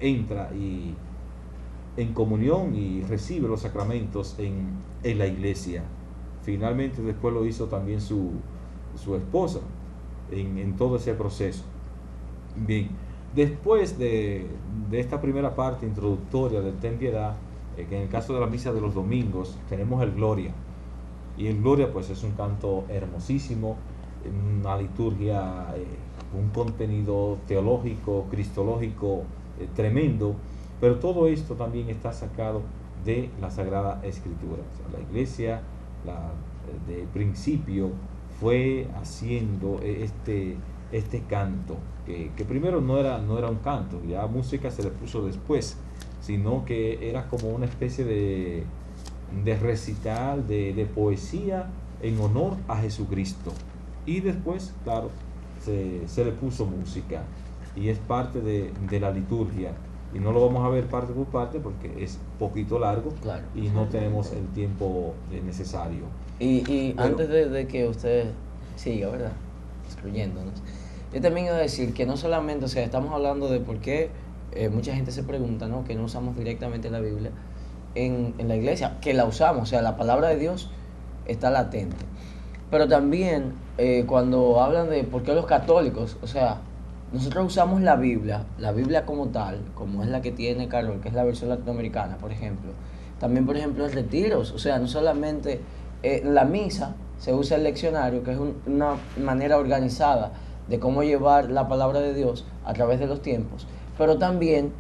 S1: entra en comunión y recibe los sacramentos en la iglesia. Finalmente después lo hizo también su esposa en todo ese proceso. Bien, después de esta primera parte introductoria del Ten Piedad, que en el caso de la misa de los domingos tenemos el Gloria, y el Gloria pues es un canto hermosísimo, una liturgia, un contenido teológico, cristológico tremendo, pero todo esto también está sacado de la Sagrada Escritura. O sea, la iglesia de principio fue haciendo este canto, que primero no era un canto, ya música se le puso después, sino que era como una especie de recital, de poesía en honor a Jesucristo. Y después, claro, se le puso música, y es parte de la liturgia, y no lo vamos a ver parte por parte porque es poquito largo,
S4: Claro.
S1: y no tenemos el tiempo necesario.
S4: Y
S1: Pero-
S4: antes de que usted siga, ¿verdad?, excluyéndonos, yo también iba a decir que no solamente, o sea, estamos hablando de por qué mucha gente se pregunta, ¿no?, que no usamos directamente la Biblia en la iglesia, que la usamos, o sea, la palabra de Dios está latente. Pero también cuando hablan de por qué los católicos, o sea, nosotros usamos la Biblia como tal, como es la que tiene Carol, que es la versión latinoamericana, por ejemplo. También, por ejemplo, en retiros, o sea, no solamente en la misa se usa el leccionario, que es una manera organizada de cómo llevar la palabra de Dios a través de los tiempos, pero también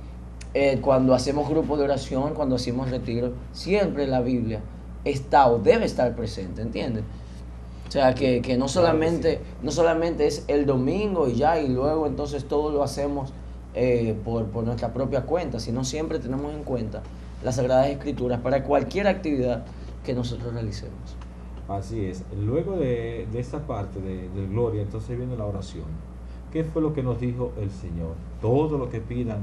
S4: cuando hacemos grupos de oración, cuando hacemos retiros, siempre la Biblia está o debe estar presente, ¿entiendes? O sea, que no solamente es el domingo y ya, y luego entonces todo lo hacemos por nuestra propia cuenta, sino siempre tenemos en cuenta las Sagradas Escrituras para cualquier actividad que nosotros realicemos.
S1: Así es. Luego de esta parte del Gloria, entonces viene la oración. ¿Qué fue lo que nos dijo el Señor? Todo lo que pidan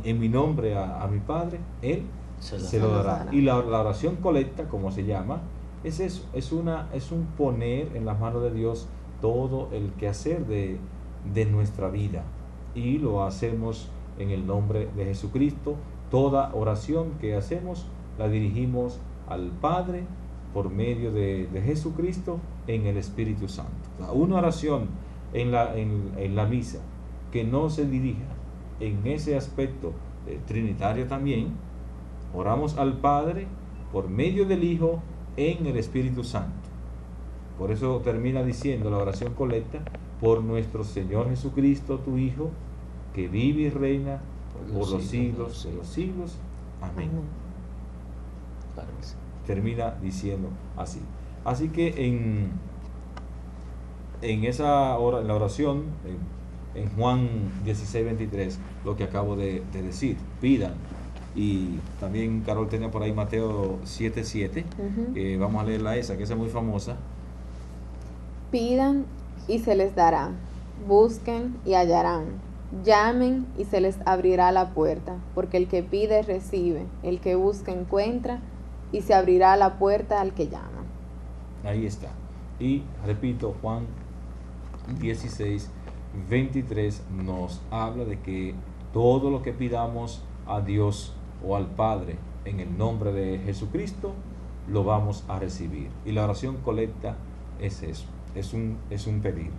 S1: en mi nombre a mi Padre, Él se lo dará. Y la oración colecta, como se llama, es eso, es un poner en las manos de Dios todo el quehacer de nuestra vida, y lo hacemos en el nombre de Jesucristo. Toda oración que hacemos la dirigimos al Padre por medio de Jesucristo en el Espíritu Santo. O sea, una oración en la misa que no se dirija en ese aspecto trinitario también, oramos al Padre por medio del Hijo en el Espíritu Santo. Por eso termina diciendo la oración colecta: por nuestro Señor Jesucristo, tu Hijo, que vive y reina por los siglos de los siglos. Amén. Termina diciendo así. Así que en esa hora, en la oración, en Juan 16:23, lo que acabo de decir, pidan. Y también Carol tenía por ahí Mateo 7:7, vamos a leerla esa, que esa es muy famosa.
S3: Pidan y se les dará, busquen y hallarán, llamen y se les abrirá la puerta, porque el que pide recibe, el que busca encuentra, y se abrirá la puerta al que llama.
S1: Ahí está. Y repito, Juan 16:23 nos habla de que todo lo que pidamos a Dios o al Padre en el nombre de Jesucristo, lo vamos a recibir. Y la oración colecta es eso, es un pedir.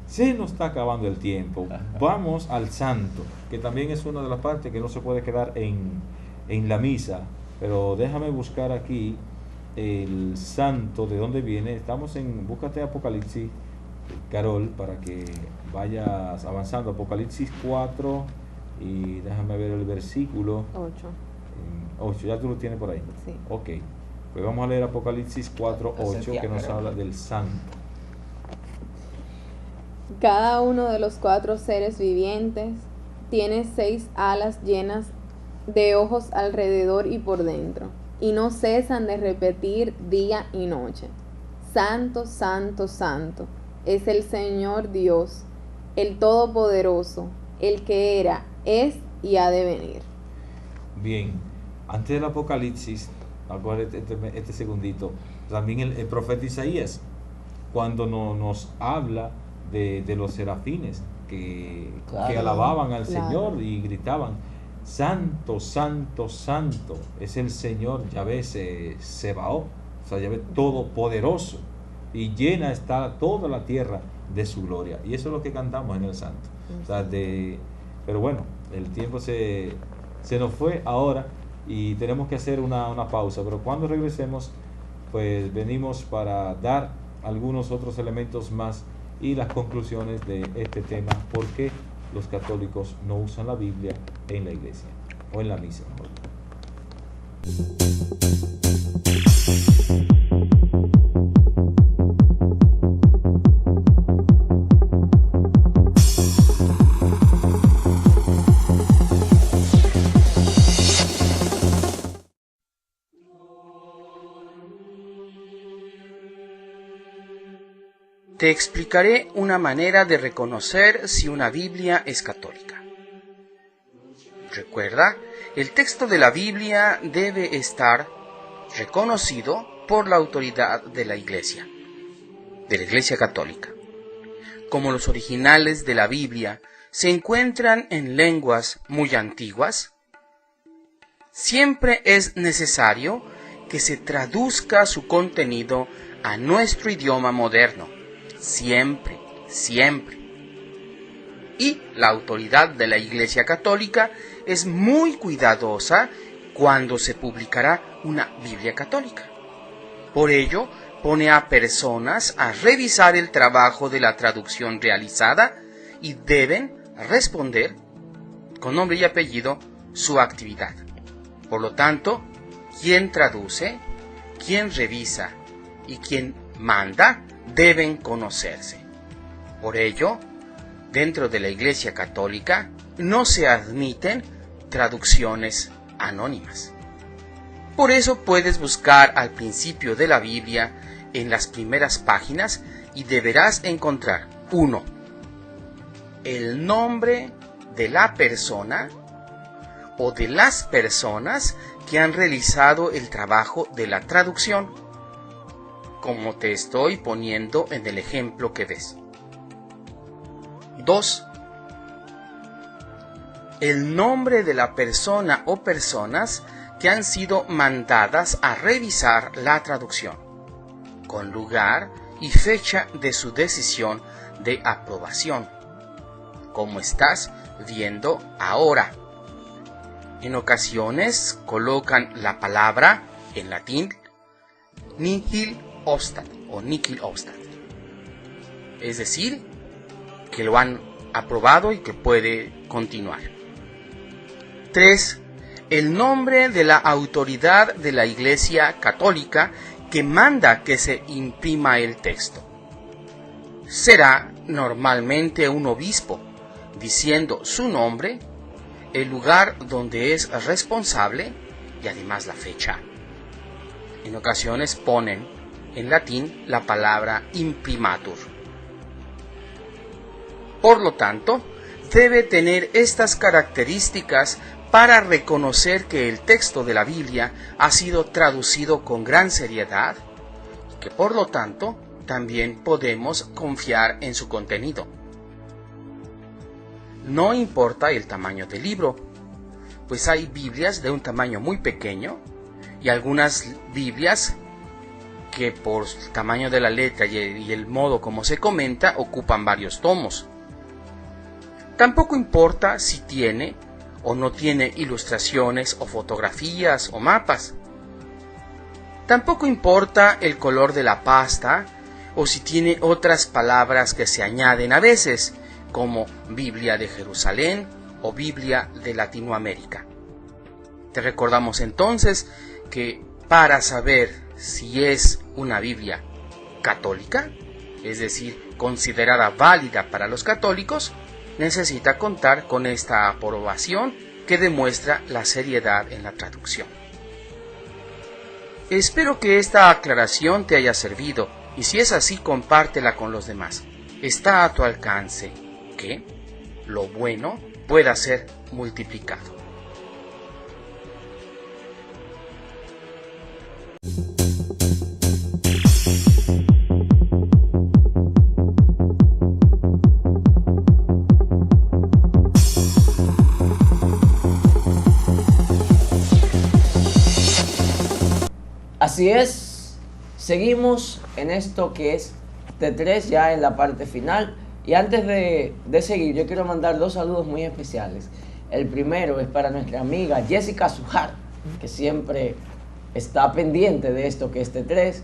S1: Se nos está acabando el tiempo. Vamos al santo, que también es una de las partes que no se puede quedar en la misa. Pero déjame buscar aquí el santo, de dónde viene. Estamos búscate Apocalipsis, Carol, para que vayas avanzando. Apocalipsis 4, y déjame ver el versículo 8, ya tú lo tienes por ahí.
S3: Sí.
S1: Ok, pues vamos a leer Apocalipsis 4:8, que nos habla del santo.
S3: Cada uno de los 4 seres vivientes tiene 6 alas llenas de ojos alrededor y por dentro, y no cesan de repetir día y noche: Santo, Santo, Santo, es el Señor Dios, el Todopoderoso, el que era, es y ha de venir.
S1: Bien, antes del Apocalipsis, acuérdate este segundito, también el profeta Isaías, cuando nos habla de los serafines que alababan al Señor y gritaban: Santo, Santo, Santo, es el Señor Yahvé Sebaot, o sea, Yahvé Todopoderoso, y llena está toda la tierra de su gloria. Y eso es lo que cantamos en el santo. O sea, pero bueno, el tiempo se nos fue ahora y tenemos que hacer una pausa. Pero cuando regresemos, pues venimos para dar algunos otros elementos más y las conclusiones de este tema: ¿por qué los católicos no usan la Biblia en la iglesia o en la misa, mejor?
S15: Te explicaré una manera de reconocer si una Biblia es católica. Recuerda, el texto de la Biblia debe estar reconocido por la autoridad de la Iglesia Católica. Como los originales de la Biblia se encuentran en lenguas muy antiguas, siempre es necesario que se traduzca su contenido a nuestro idioma moderno. Siempre. Y la autoridad de la Iglesia Católica es muy cuidadosa cuando se publicará una Biblia católica. Por ello, pone a personas a revisar el trabajo de la traducción realizada y deben responder con nombre y apellido su actividad. Por lo tanto, quien traduce, quien revisa y quien manda deben conocerse. Por ello, dentro de la Iglesia Católica no se admiten traducciones anónimas. Por eso puedes buscar al principio de la Biblia en las primeras páginas y deberás encontrar 1. El nombre de la persona o de las personas que han realizado el trabajo de la traducción, como te estoy poniendo en el ejemplo que ves. 2. El nombre de la persona o personas que han sido mandadas a revisar la traducción, con lugar y fecha de su decisión de aprobación, como estás viendo ahora. En ocasiones colocan la palabra en latín nihil obstat o nihil obstat, es decir, que lo han aprobado y que puede continuar. 3. El nombre de la autoridad de la Iglesia Católica que manda que se imprima el texto. Será normalmente un obispo, diciendo su nombre, el lugar donde es responsable y además la fecha. En ocasiones ponen en latín la palabra imprimatur. Por lo tanto, debe tener estas características para reconocer que el texto de la Biblia ha sido traducido con gran seriedad y que por lo tanto también podemos confiar en su contenido. No importa el tamaño del libro, pues hay Biblias de un tamaño muy pequeño y algunas Biblias que por el tamaño de la letra y el modo como se comenta ocupan varios tomos. Tampoco importa si tiene o no tiene ilustraciones o fotografías o mapas. Tampoco importa el color de la pasta o si tiene otras palabras que se añaden a veces, como Biblia de Jerusalén o Biblia de Latinoamérica. Te recordamos entonces que para saber si es una Biblia católica, es decir, considerada válida para los católicos, necesita contar con esta aprobación que demuestra la seriedad en la traducción. Espero que esta aclaración te haya servido y si es así, compártela con los demás. Está a tu alcance que lo bueno pueda ser multiplicado.
S4: Así es, seguimos en esto que es T3 ya en la parte final. Y antes de seguir, yo quiero mandar 2 saludos muy especiales. El primero es para nuestra amiga Jessica Sujar, que siempre está pendiente de esto que es T3.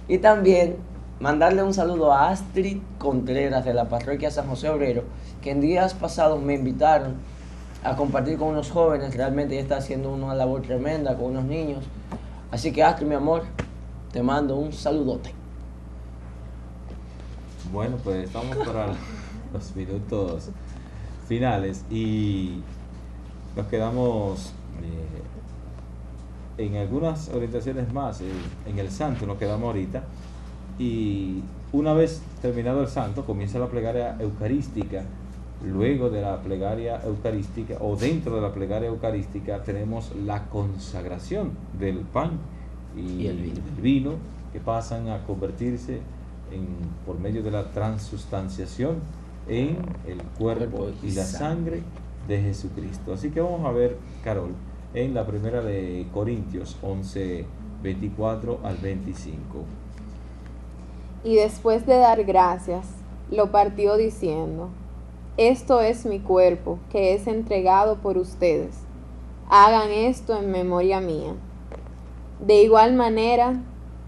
S4: Y también mandarle un saludo a Astrid Contreras de la parroquia San José Obrero, que en días pasados me invitaron a compartir con unos jóvenes. Realmente ella está haciendo una labor tremenda con unos niños. Así que Astrid, mi amor, te mando un saludote.
S1: Bueno, pues estamos para los minutos finales y nos quedamos en algunas orientaciones más. En el santo nos quedamos ahorita y una vez terminado el santo comienza la plegaria eucarística. Luego de la plegaria eucarística o dentro de la plegaria eucarística tenemos la consagración del pan y el vino que pasan a convertirse por medio de la transustanciación en el cuerpo y la sangre de Jesucristo. Así que vamos a ver, Carol, en la primera de Corintios 11, 24 al 25.
S3: Y después de dar gracias, lo partió diciendo: esto es mi cuerpo, que es entregado por ustedes. Hagan esto en memoria mía. De igual manera,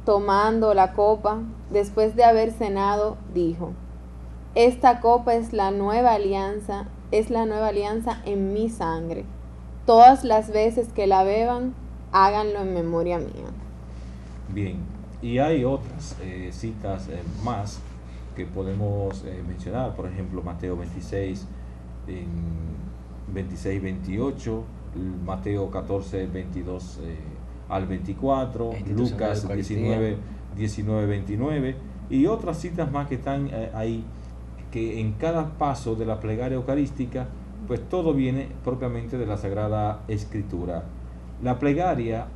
S3: tomando la copa, después de haber cenado, dijo: esta copa es la nueva alianza en mi sangre. Todas las veces que la beban, háganlo en memoria mía.
S1: Bien, y hay otras citas más que podemos mencionar, por ejemplo Mateo 26, 28, Mateo 14, 22 al 24, Lucas 19, 29, y otras citas más que están ahí, que en cada paso de la plegaria eucarística, pues todo viene propiamente de la Sagrada Escritura. La plegaria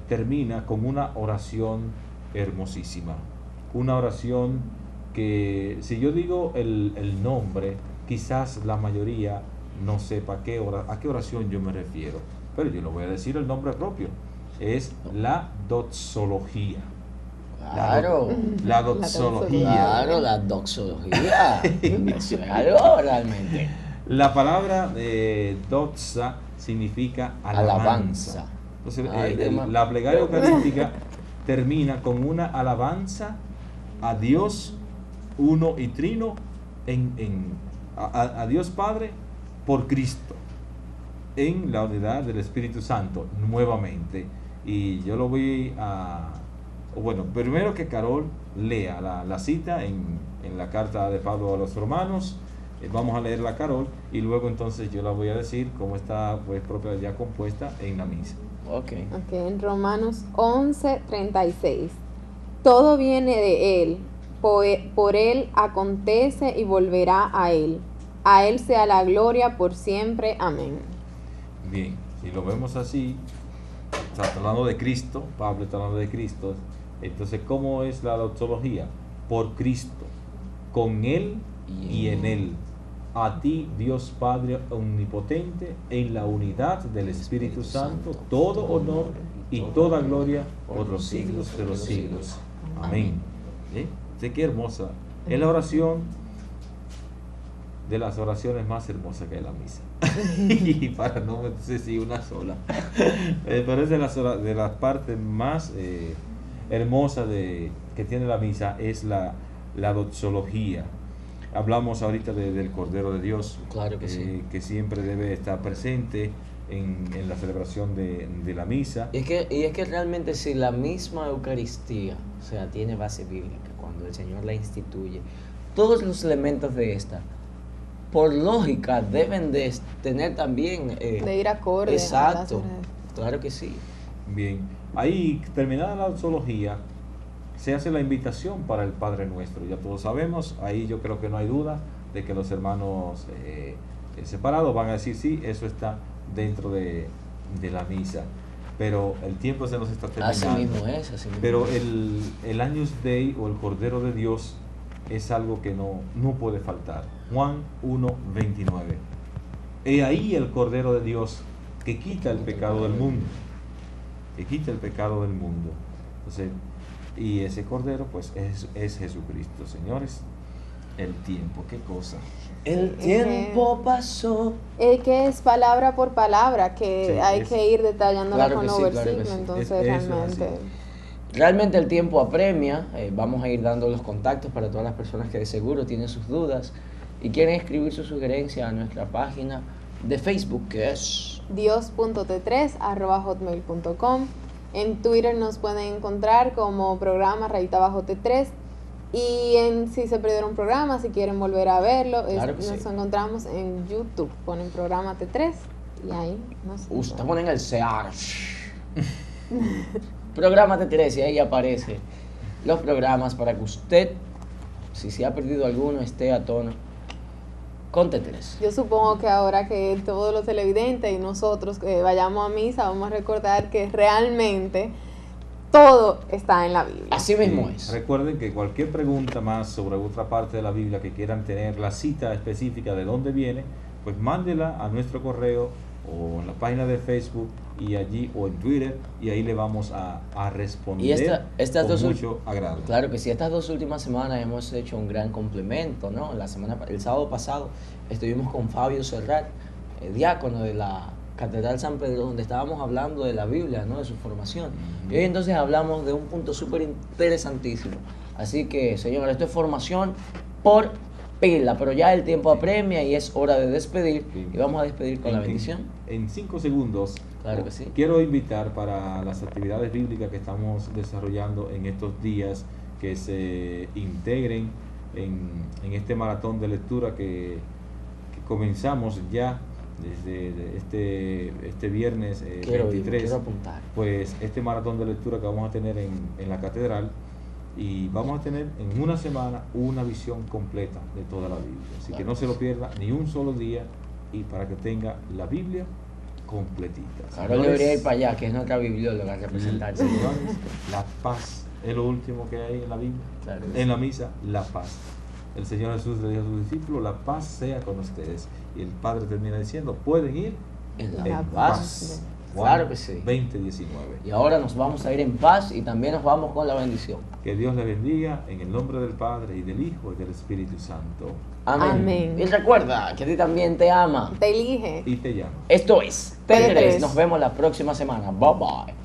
S1: termina con una oración hermosísima, una oración que si yo digo el nombre, quizás la mayoría no sepa a qué oración yo me refiero, pero yo le voy a decir el nombre propio. Es la doxología.
S4: Claro.
S1: La doxología.
S4: Claro, la doxología. Claro, realmente.
S1: La palabra doxa significa alabanza. Entonces, la plegaria eucarística termina con una alabanza a Dios uno y trino en a Dios Padre por Cristo, en la unidad del Espíritu Santo, nuevamente. Y yo lo voy a... Bueno, primero que Carol lea la cita en la carta de Pablo a los Romanos. Vamos a leerla, Carol, y luego entonces yo la voy a decir cómo está pues propia ya compuesta en la misa.
S3: En Romanos 11:36. Todo viene de Él, por Él acontece y volverá a Él. A Él sea la gloria por siempre. Amén.
S1: Bien, si lo vemos así, está hablando de Cristo, Pablo está hablando de Cristo. Entonces, ¿cómo es la doxología? Por Cristo, con Él y en Él. A ti, Dios Padre omnipotente, en la unidad del Espíritu Santo, todo honor y toda gloria por los siglos de los siglos. Amén. Sé qué hermosa. Es la oración de las oraciones más hermosas que hay en la misa. Y para no decir una sola. Pero es de las partes más hermosas que tiene la misa, es la doxología. Hablamos ahorita del Cordero de Dios,
S4: claro que sí,
S1: que siempre debe estar presente en la celebración de la misa.
S4: Y es que realmente si la misma Eucaristía, o sea, tiene base bíblica, cuando el Señor la instituye, todos los elementos de esta, por lógica, deben de tener también...
S3: de ir acorde.
S4: Exacto, claro que sí.
S1: Bien, ahí terminada la doxología, se hace la invitación para el Padre Nuestro. Ya todos sabemos, ahí yo creo que no hay duda de que los hermanos separados van a decir sí, eso está dentro de la misa. Pero el tiempo se nos está terminando.
S4: Así mismo es.
S1: Pero el Agnus Dei o el Cordero de Dios es algo que no puede faltar. Juan 1:29. He ahí el Cordero de Dios que quita el pecado del mundo. Que quita el pecado del mundo. Entonces, y ese Cordero pues es Jesucristo, señores. El tiempo, qué cosa.
S4: El tiempo pasó.
S3: Que es palabra por palabra, que
S1: Sí,
S3: hay que ir detallándola con los versículos,
S4: sí.
S3: entonces realmente...
S4: Realmente el tiempo apremia. Vamos a ir dando los contactos para todas las personas que de seguro tienen sus dudas y quieren escribir su sugerencia a nuestra página de Facebook, que es
S3: dios.t3@hotmail.com. En Twitter nos pueden encontrar como programa _T3. Y si se perdieron un programa, si quieren volver a verlo, nos encontramos en YouTube. Ponen programa T3 y ahí nos
S4: Usted pone en el search programa T3 y ahí aparece los programas para que usted, si se ha perdido alguno, esté a tono con T3.
S3: Yo supongo que ahora que todos los televidentes y nosotros que vayamos a misa, vamos a recordar que realmente todo está en la Biblia.
S4: Así mismo es.
S1: Recuerden que cualquier pregunta más sobre otra parte de la Biblia que quieran tener, la cita específica de dónde viene, pues mándela a nuestro correo o en la página de Facebook y allí o en Twitter, y ahí le vamos a responder
S4: estas
S1: con mucho agrado.
S4: Claro que sí, estas 2 últimas semanas hemos hecho un gran complemento, ¿no? El sábado pasado estuvimos con Fabio Serrat, diácono de la Catedral San Pedro, donde estábamos hablando de la Biblia, ¿no? De su formación. Y hoy entonces hablamos de un punto súper interesantísimo. Así que, señores, esto es formación por pila, pero ya el tiempo apremia y es hora de despedir. Y vamos a despedir con la bendición.
S1: En 5 segundos,
S4: claro que sí,
S1: quiero invitar para las actividades bíblicas que estamos desarrollando en estos días, que se integren en este maratón de lectura que comenzamos ya desde este viernes 23,
S4: quiero apuntar.
S1: Pues este maratón de lectura que vamos a tener en la catedral, y vamos a tener en una semana una visión completa de toda la Biblia, así que no se lo pierda ni un solo día, y para que tenga la Biblia completita.
S4: Ahora le debería ir para allá, que es nuestra biblióloga, representarse.
S1: La paz es lo último que hay en la Biblia,
S4: claro,
S1: en la misa, la paz. El Señor Jesús le dijo a sus discípulos: la paz sea con ustedes. Y el Padre termina diciendo: pueden ir
S4: en la paz. Claro que sí.
S1: 20:19.
S4: Y ahora nos vamos a ir en paz y también nos vamos con la bendición.
S1: Que Dios le bendiga en el nombre del Padre, y del Hijo, y del Espíritu Santo.
S4: Amén.
S3: Amén.
S4: Y recuerda que a ti también te ama,
S3: te elige
S1: y te llama.
S4: Esto es T3. Nos vemos la próxima semana. Bye bye.